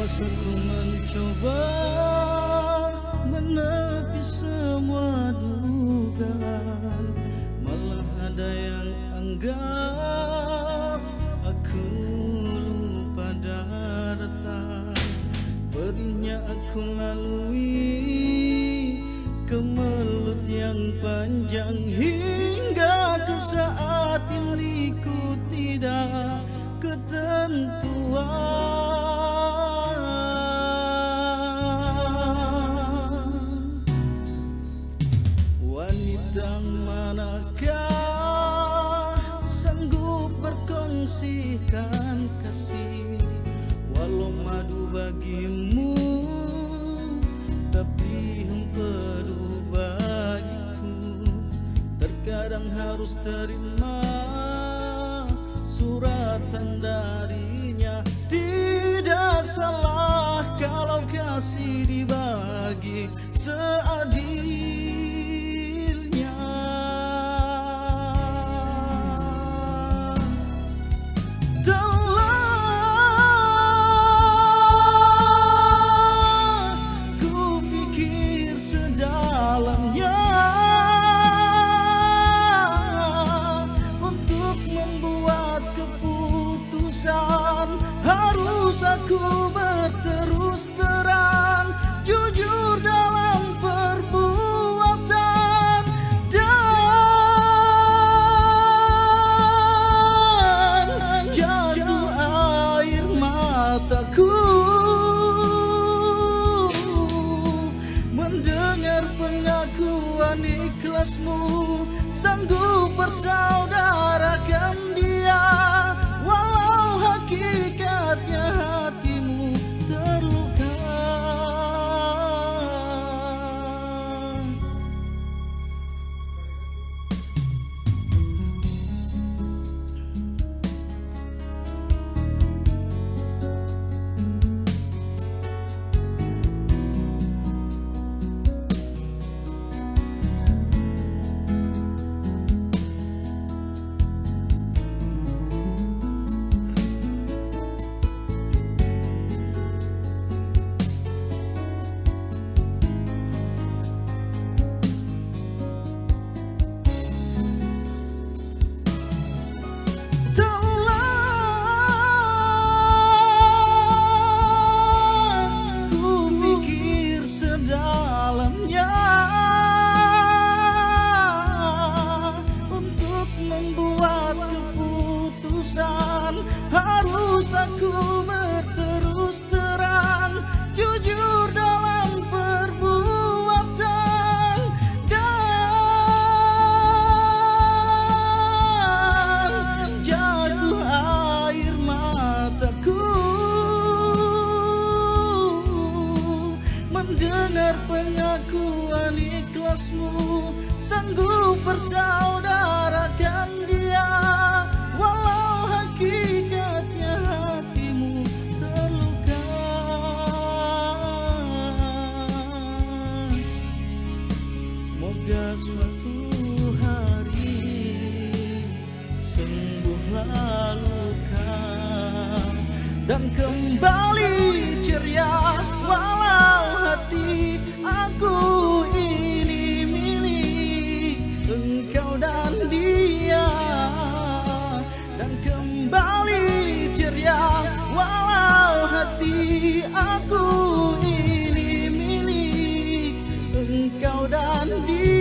Kuasaku mencoba menepi semua dugaan, malah ada yang anggap aku lupa daratan. Perihnya aku lalui kemelut yang panjang hingga ke saat ini ku tidak ketentuan. Wanita manakah sanggup berkongsikan kasih, walau madu bagimu tapi empedu bagiku. Terkadang harus terima suratan darinya. Tidak salah kalau kasih dibagi seadilnya. Telah ku pikir sedalamnya untuk membuat keputusan. Harus aku berterus terang, jujur dalam perbuatan, dan jatuh air mataku mendengar pengakuan ikhlasmu. Sanggup bersaudarakan dia, walau hakikatnya hatimu terluka. Harus aku berterus terang, jujur dalam perbuatan, dan jatuh air mataku mendengar pengakuan ikhlasmu. Sanggup bersaudarakan dia, walau hakikatnya hatimu terluka. Moga suatu hari sembuhlah luka dan kembali ceria, walau hati aku ini milik engkau dan dia. Dan kembali ceria, walau hati aku ini milik engkau dan dia.